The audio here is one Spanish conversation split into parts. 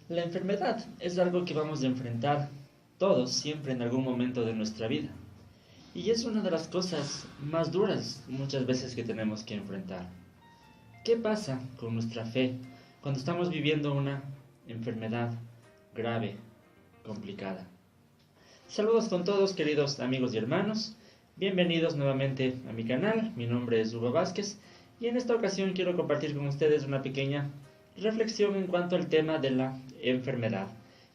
La enfermedad es algo que vamos a enfrentar todos siempre en algún momento de nuestra vida. Y es una de las cosas más duras muchas veces que tenemos que enfrentar. ¿Qué pasa con nuestra fe cuando estamos viviendo una enfermedad grave, complicada? Saludos con todos, queridos amigos y hermanos. Bienvenidos nuevamente a mi canal. Mi nombre es Hugo Vázquez y en esta ocasión quiero compartir con ustedes una pequeña reflexión en cuanto al tema de la enfermedad.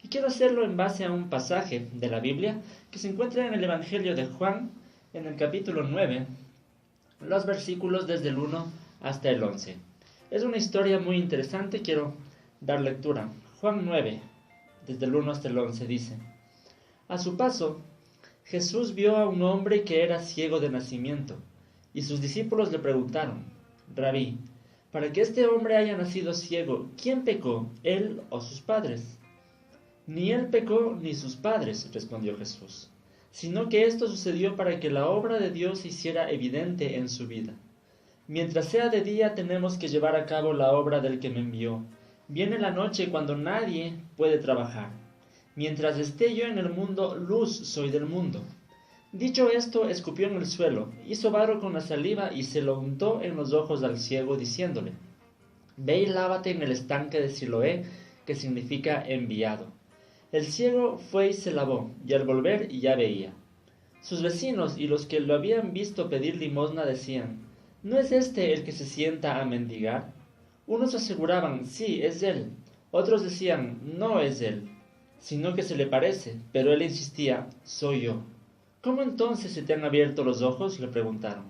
Y quiero hacerlo en base a un pasaje de la Biblia que se encuentra en el Evangelio de Juan, en el capítulo 9, los versículos desde el 1 hasta el 11. Es una historia muy interesante, quiero dar lectura. Juan 9, desde el 1 hasta el 11 dice: A su paso, Jesús vio a un hombre que era ciego de nacimiento, y sus discípulos le preguntaron: Rabí, para que este hombre haya nacido ciego, ¿quién pecó, él o sus padres? Ni él pecó ni sus padres, respondió Jesús, sino que esto sucedió para que la obra de Dios se hiciera evidente en su vida. Mientras sea de día tenemos que llevar a cabo la obra del que me envió. Viene la noche cuando nadie puede trabajar. Mientras esté yo en el mundo, luz soy del mundo. Dicho esto, escupió en el suelo, hizo barro con la saliva y se lo untó en los ojos al ciego, diciéndole: Ve y lávate en el estanque de Siloé, que significa enviado. El ciego fue y se lavó, y al volver ya veía. Sus vecinos y los que lo habían visto pedir limosna decían: ¿No es este el que se sienta a mendigar? Unos aseguraban: sí, es él. Otros decían: no es él, sino que se le parece. Pero él insistía: soy yo. ¿Cómo entonces se te han abierto los ojos?, le preguntaron.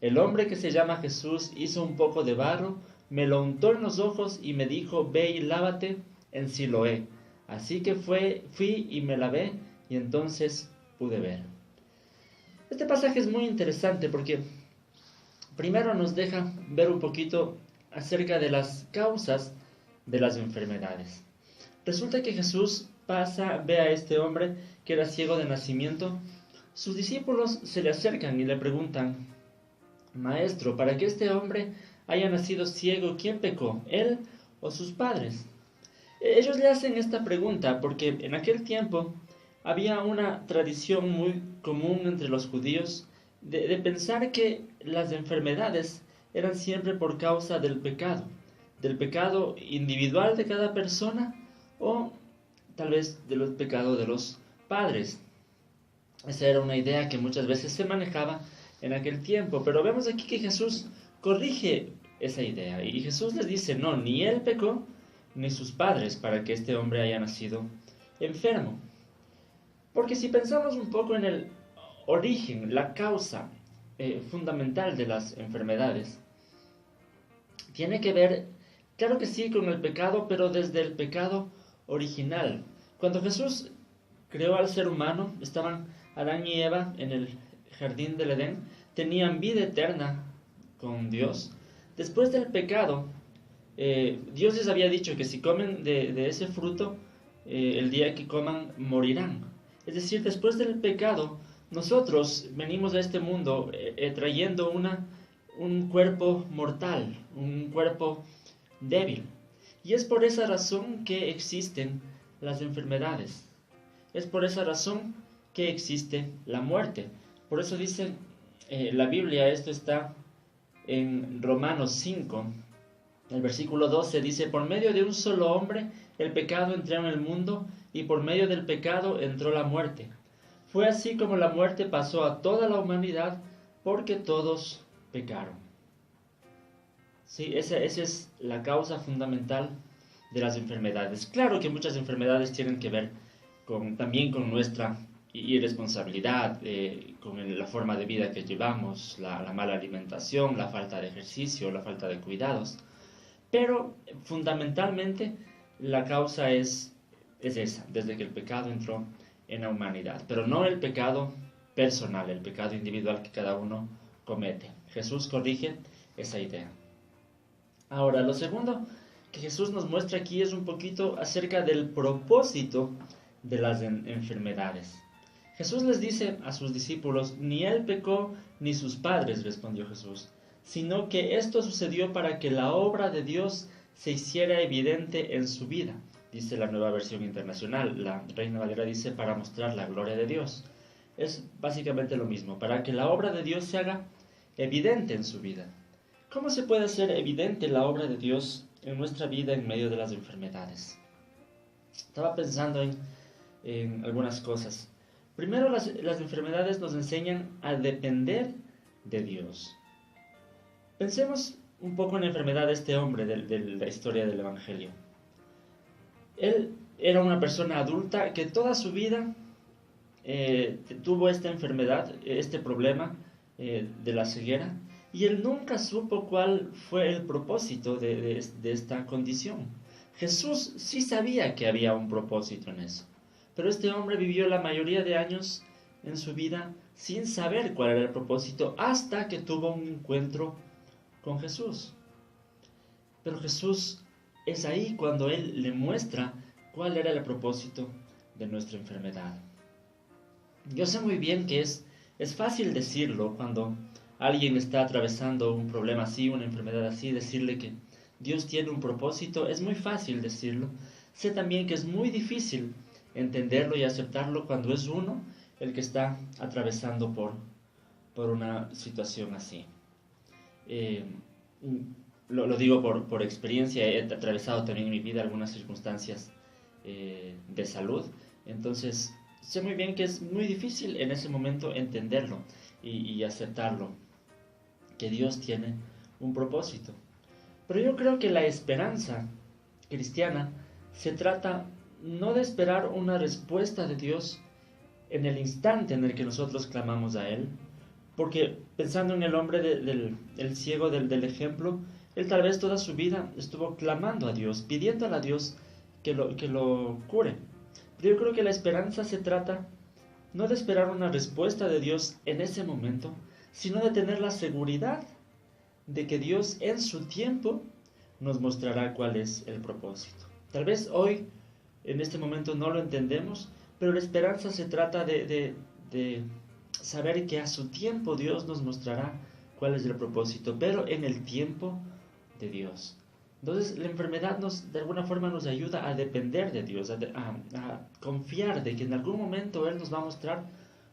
El hombre que se llama Jesús hizo un poco de barro, me lo untó en los ojos y me dijo: ve y lávate en Siloé. Así que fui y me lavé, y entonces pude ver. Este pasaje es muy interesante porque primero nos deja ver un poquito acerca de las causas de las enfermedades. Resulta que Jesús ve a este hombre que era ciego de nacimiento. Sus discípulos se le acercan y le preguntan: Maestro, para que este hombre haya nacido ciego, ¿quién pecó, él o sus padres? Ellos le hacen esta pregunta porque en aquel tiempo había una tradición muy común entre los judíos de pensar que las enfermedades eran siempre por causa del pecado individual de cada persona o tal vez del pecado de los padres. Esa era una idea que muchas veces se manejaba en aquel tiempo, pero vemos aquí que Jesús corrige esa idea y Jesús les dice: no, ni él pecó ni sus padres para que este hombre haya nacido enfermo. Porque si pensamos un poco en el origen, la causa fundamental de las enfermedades, tiene que ver, claro que sí, con el pecado, pero desde el pecado original. Cuando Jesús creó al ser humano, estaban Adán y Eva en el jardín del Edén, tenían vida eterna con Dios. Después del pecado, Dios les había dicho que si comen de ese fruto, el día que coman morirán. Es decir, después del pecado, nosotros venimos a este mundo trayendo un cuerpo mortal, un cuerpo débil. Y es por esa razón que existen las enfermedades. Es por esa razón que existe la muerte. Por eso dice la Biblia, esto está en Romanos 5, el versículo 12, dice: por medio de un solo hombre el pecado entró en el mundo, y por medio del pecado entró la muerte. Fue así como la muerte pasó a toda la humanidad, porque todos pecaron. Sí, esa es la causa fundamental de las enfermedades. Claro que muchas enfermedades tienen que ver también con nuestra irresponsabilidad, con la forma de vida que llevamos, la mala alimentación, la falta de ejercicio, la falta de cuidados. Pero fundamentalmente la causa es esa, desde que el pecado entró en la humanidad. Pero no el pecado personal, el pecado individual que cada uno comete. Jesús corrige esa idea. Ahora, lo segundo que Jesús nos muestra aquí es un poquito acerca del propósito de las enfermedades. Jesús les dice a sus discípulos: ni él pecó ni sus padres, respondió Jesús, sino que esto sucedió para que la obra de Dios se hiciera evidente en su vida. dice la Nueva Versión Internacional. La Reina Valera dice para mostrar la gloria de Dios. Es básicamente lo mismo, para que la obra de Dios se haga evidente en su vida. ¿Cómo se puede hacer evidente la obra de Dios en nuestra vida en medio de las enfermedades? Estaba pensando en algunas cosas. Primero, las enfermedades nos enseñan a depender de Dios. Pensemos un poco en la enfermedad de este hombre de la historia del Evangelio. Él era una persona adulta que toda su vida tuvo esta enfermedad, este problema de la ceguera, y él nunca supo cuál fue el propósito de esta condición. Jesús sí sabía que había un propósito en eso, pero este hombre vivió la mayoría de años en su vida sin saber cuál era el propósito hasta que tuvo un encuentro con Jesús. Pero Jesús es ahí cuando Él le muestra cuál era el propósito de nuestra enfermedad. Yo sé muy bien que es fácil decirlo cuando alguien está atravesando un problema así, una enfermedad así, decirle que Dios tiene un propósito, es muy fácil decirlo. Sé también que es muy difícil entenderlo y aceptarlo cuando es uno el que está atravesando por una situación así. Lo digo por experiencia, he atravesado también en mi vida algunas circunstancias de salud, entonces sé muy bien que es muy difícil en ese momento entenderlo y aceptarlo, que Dios tiene un propósito. Pero yo creo que la esperanza cristiana se trata no de esperar una respuesta de Dios en el instante en el que nosotros clamamos a Él, porque pensando en el hombre el ciego del ejemplo, él tal vez toda su vida estuvo clamando a Dios, pidiéndole a Dios que lo cure. Pero yo creo que la esperanza se trata no de esperar una respuesta de Dios en ese momento, sino de tener la seguridad de que Dios en su tiempo nos mostrará cuál es el propósito. Tal vez hoy, en este momento, no lo entendemos, pero la esperanza se trata de saber que a su tiempo Dios nos mostrará cuál es el propósito, pero en el tiempo de Dios. Entonces la enfermedad de alguna forma nos ayuda a depender de Dios, a confiar de que en algún momento Él nos va a mostrar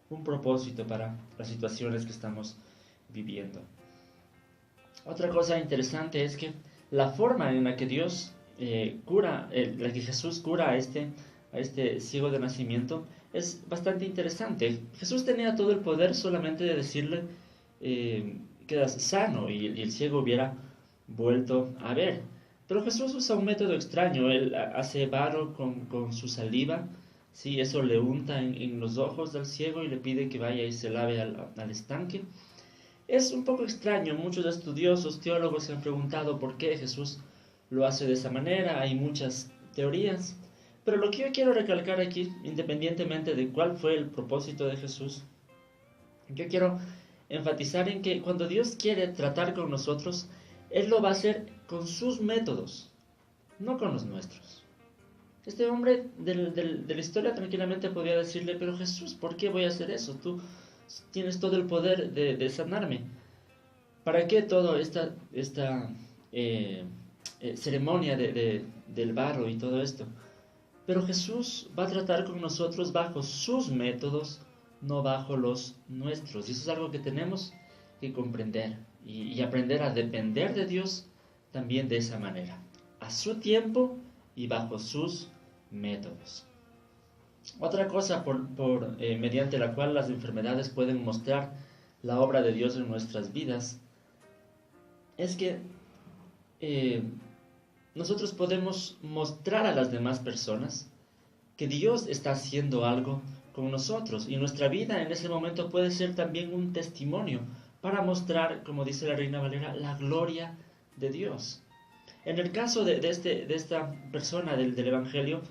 un propósito para las situaciones que estamos viviendo. Otra cosa interesante es que la forma en la que Dios la que Jesús cura a este ciego de nacimiento es bastante interesante. Jesús tenía todo el poder solamente de decirle quedas sano y el ciego hubiera vuelto a ver. Pero Jesús usa un método extraño. Él hace barro con su saliva, ¿sí? Eso le unta en los ojos del ciego y le pide que vaya y se lave al estanque. Es un poco extraño. Muchos estudiosos, teólogos se han preguntado por qué Jesús lo hace de esa manera. Hay muchas teorías. Pero lo que yo quiero recalcar aquí, independientemente de cuál fue el propósito de Jesús, yo quiero enfatizar en que cuando Dios quiere tratar con nosotros, Él lo va a hacer con sus métodos, no con los nuestros. Este hombre de la historia tranquilamente podría decirle, pero Jesús, ¿por qué voy a hacer eso? Tú tienes todo el poder de sanarme. ¿Para qué toda esta ceremonia del barro y todo esto? Pero Jesús va a tratar con nosotros bajo sus métodos, no bajo los nuestros. Y eso es algo que tenemos que comprender y aprender a depender de Dios también de esa manera, a su tiempo y bajo sus métodos. Otra cosa mediante la cual las enfermedades pueden mostrar la obra de Dios en nuestras vidas es que nosotros podemos mostrar a las demás personas que Dios está haciendo algo con nosotros y nuestra vida en ese momento puede ser también un testimonio para mostrar, como dice la Reina Valera, la gloria de Dios. En el caso de esta persona del Evangelio,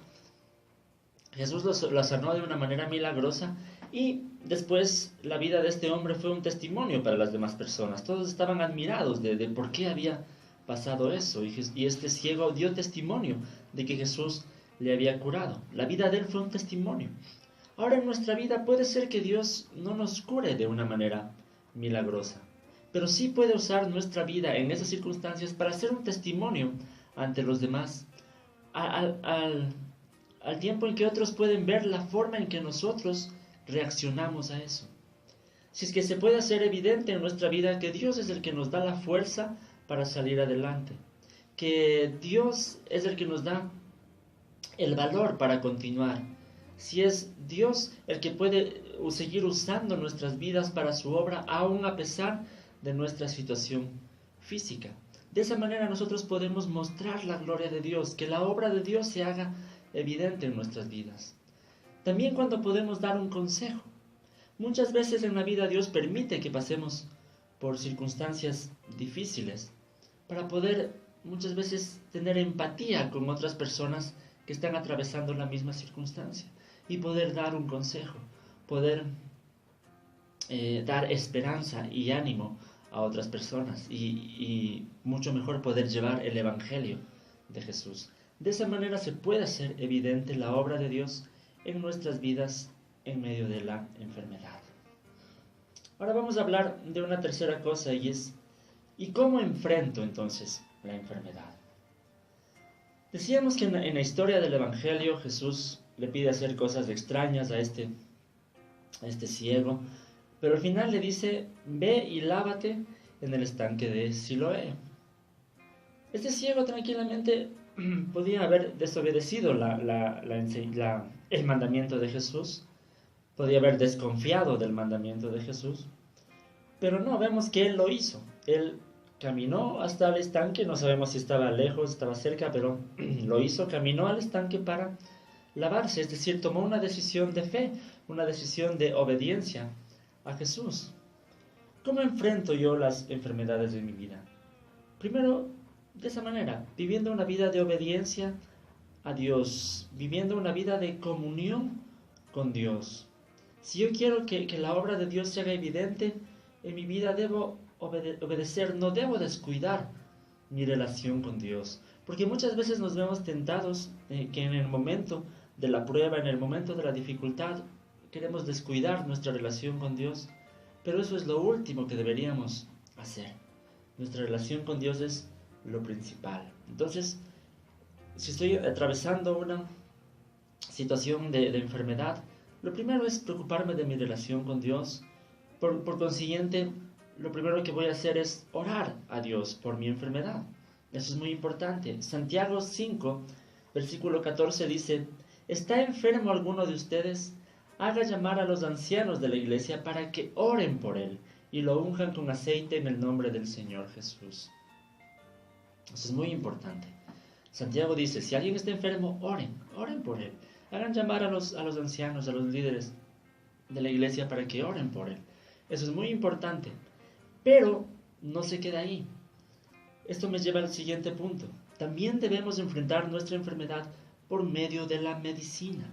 Jesús lo sanó de una manera milagrosa y después la vida de este hombre fue un testimonio para las demás personas. Todos estaban admirados de por qué había pasado eso y este ciego dio testimonio de que Jesús le había curado. La vida de él fue un testimonio. Ahora en nuestra vida puede ser que Dios no nos cure de una manera milagrosa, pero sí puede usar nuestra vida en esas circunstancias para ser un testimonio ante los demás al tiempo en que otros pueden ver la forma en que nosotros reaccionamos a eso. Si es que se puede hacer evidente en nuestra vida que Dios es el que nos da la fuerza para salir adelante, que Dios es el que nos da el valor para continuar, si es Dios el que puede seguir usando nuestras vidas para su obra, aún a pesar de nuestra situación física. De esa manera nosotros podemos mostrar la gloria de Dios, que la obra de Dios se haga evidente en nuestras vidas. También cuando podemos dar un consejo. Muchas veces en la vida Dios permite que pasemos por circunstancias difíciles para poder muchas veces tener empatía con otras personas que están atravesando la misma circunstancia y poder dar un consejo, poder dar esperanza y ánimo a otras personas y mucho mejor poder llevar el Evangelio de Jesús. De esa manera se puede hacer evidente la obra de Dios en nuestras vidas en medio de la enfermedad. Ahora vamos a hablar de una tercera cosa y es, ¿y cómo enfrento entonces la enfermedad? Decíamos que en la historia del Evangelio Jesús le pide hacer cosas extrañas a este ciego, pero al final le dice, ve y lávate en el estanque de Siloé. Este ciego tranquilamente podía haber desobedecido el mandamiento de Jesús, podía haber desconfiado del mandamiento de Jesús, pero no, vemos que él lo hizo. Él caminó hasta el estanque, no sabemos si estaba lejos, estaba cerca, pero lo hizo, caminó al estanque para lavarse, es decir, tomó una decisión de fe, una decisión de obediencia a Jesús. ¿Cómo enfrento yo las enfermedades de mi vida? Primero, de esa manera, viviendo una vida de obediencia a Dios, viviendo una vida de comunión con Dios. Si yo quiero que la obra de Dios se haga evidente en mi vida, debo obedecer, no debo descuidar mi relación con Dios, porque muchas veces nos vemos tentados que en el momento de la prueba, en el momento de la dificultad, queremos descuidar nuestra relación con Dios, pero eso es lo último que deberíamos hacer. Nuestra relación con Dios es lo principal. Entonces, si estoy atravesando una situación de enfermedad, lo primero es preocuparme de mi relación con Dios. Por consiguiente, lo primero que voy a hacer es orar a Dios por mi enfermedad. Eso es muy importante. Santiago 5, versículo 14 dice, ¿está enfermo alguno de ustedes? Haga llamar a los ancianos de la iglesia para que oren por él y lo unjan con aceite en el nombre del Señor Jesús. Eso es muy importante. Santiago dice, si alguien está enfermo, oren por él. Hagan llamar a los ancianos, a los líderes de la iglesia para que oren por él. Eso es muy importante. Pero no se queda ahí. Esto me lleva al siguiente punto. También debemos enfrentar nuestra enfermedad por medio de la medicina.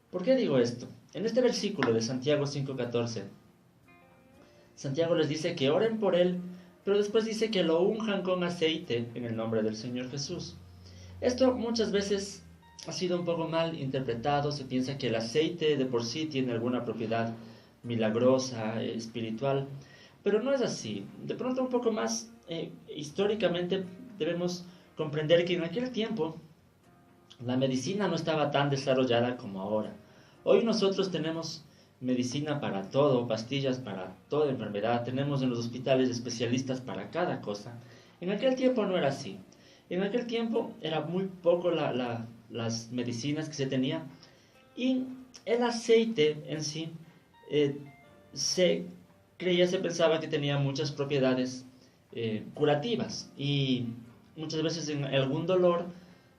¿Por qué digo esto? En este versículo de Santiago 5:14, Santiago les dice que oren por él, pero después dice que lo unjan con aceite en el nombre del Señor Jesús. Esto muchas veces ha sido un poco mal interpretado. Se piensa que el aceite de por sí tiene alguna propiedad milagrosa, espiritual, pero no es así. De pronto un poco más históricamente debemos comprender que en aquel tiempo la medicina no estaba tan desarrollada como ahora. Hoy nosotros tenemos medicina para todo, pastillas para toda enfermedad, tenemos en los hospitales especialistas para cada cosa. En aquel tiempo no era así. En aquel tiempo era muy poco las medicinas que se tenía y el aceite en sí se pensaba que tenía muchas propiedades curativas y muchas veces en algún dolor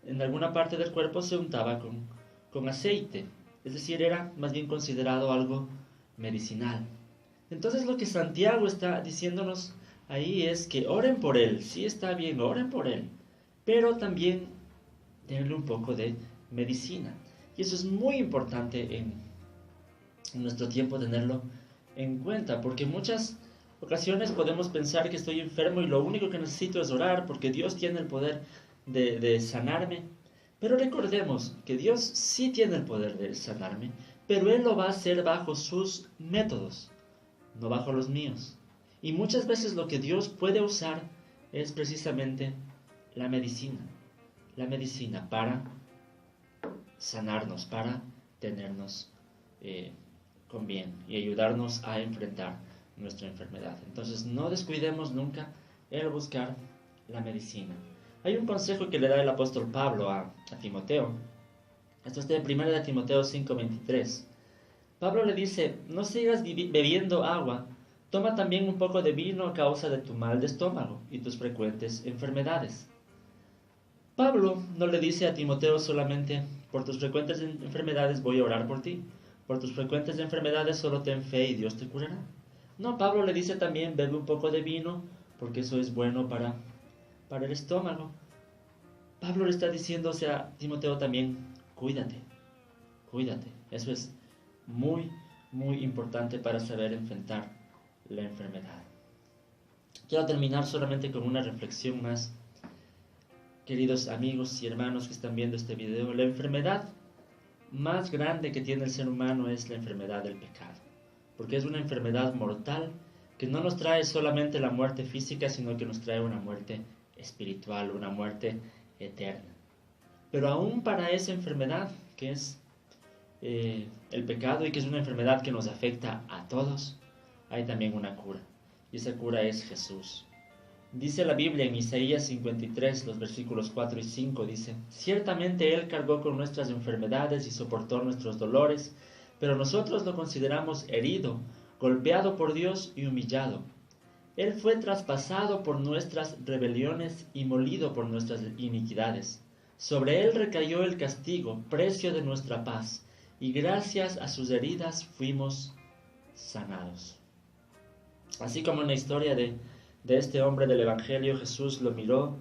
en alguna parte del cuerpo se untaba con aceite, es decir, era más bien considerado algo medicinal. Entonces lo que Santiago está diciéndonos ahí es que oren por él, sí está bien, oren por él, pero también denle un poco de medicina. Y eso es muy importante en nuestro tiempo tenerlo en cuenta, porque en muchas ocasiones podemos pensar que estoy enfermo y lo único que necesito es orar porque Dios tiene el poder de sanarme. Pero recordemos que Dios sí tiene el poder de sanarme, pero Él lo va a hacer bajo sus métodos, no bajo los míos. Y muchas veces lo que Dios puede usar es precisamente la medicina. la medicina para sanarnos, para tenernos con bien y ayudarnos a enfrentar nuestra enfermedad. Entonces no descuidemos nunca el buscar la medicina. Hay un consejo que le da el apóstol Pablo a Timoteo. Esto es de 1 de Timoteo 5:23. Pablo le dice: no sigas bebiendo agua, toma también un poco de vino a causa de tu mal de estómago y tus frecuentes enfermedades. Pablo no le dice a Timoteo solamente: por tus frecuentes enfermedades voy a orar por ti, por tus frecuentes enfermedades solo ten fe y Dios te curará. No, Pablo le dice también: bebe un poco de vino, porque eso es bueno para el estómago. Pablo le está diciendo a Timoteo también: cuídate. Eso es muy, muy importante para saber enfrentar la enfermedad. Quiero terminar solamente con una reflexión más. Queridos amigos y hermanos que están viendo este video, la enfermedad más grande que tiene el ser humano es la enfermedad del pecado, porque es una enfermedad mortal que no nos trae solamente la muerte física, sino que nos trae una muerte espiritual, una muerte eterna. Pero aún para esa enfermedad, que es el pecado y que es una enfermedad que nos afecta a todos, hay también una cura, y esa cura es Jesús. Dice la Biblia en Isaías 53, los versículos 4 y 5, dice: ciertamente Él cargó con nuestras enfermedades y soportó nuestros dolores, pero nosotros lo consideramos herido, golpeado por Dios y humillado. Él fue traspasado por nuestras rebeliones y molido por nuestras iniquidades. Sobre Él recayó el castigo, precio de nuestra paz, y gracias a sus heridas fuimos sanados. Así como en la historia de este hombre del Evangelio, Jesús lo miró,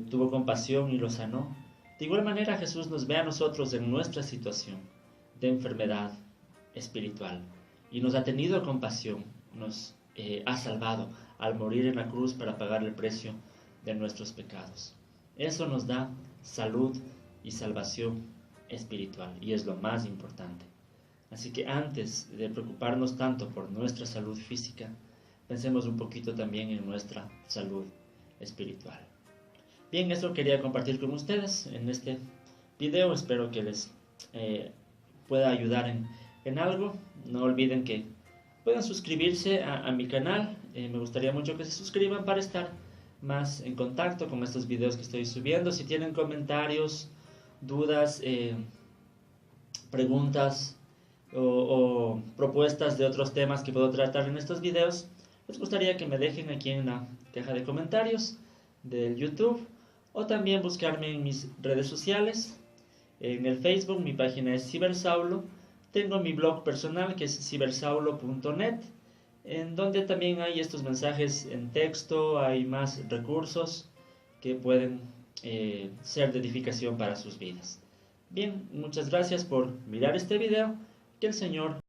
tuvo compasión y lo sanó. De igual manera Jesús nos ve a nosotros en nuestra situación de enfermedad espiritual y nos ha tenido compasión, nos ha salvado al morir en la cruz para pagar el precio de nuestros pecados. Eso nos da salud y salvación espiritual y es lo más importante. Así que antes de preocuparnos tanto por nuestra salud física, pensemos un poquito también en nuestra salud espiritual. Bien, eso quería compartir con ustedes en este video. Espero que les pueda ayudar en algo. No olviden que pueden suscribirse a mi canal. Me gustaría mucho que se suscriban para estar más en contacto con estos videos que estoy subiendo. Si tienen comentarios, dudas, preguntas o propuestas de otros temas que puedo tratar en estos videos, les gustaría que me dejen aquí en la caja de comentarios del YouTube, o también buscarme en mis redes sociales. En el Facebook mi página es Cibersaulo. Tengo mi blog personal que es cibersaulo.net, en donde también hay estos mensajes en texto, hay más recursos que pueden ser de edificación para sus vidas. Bien, muchas gracias por mirar este video. Que el Señor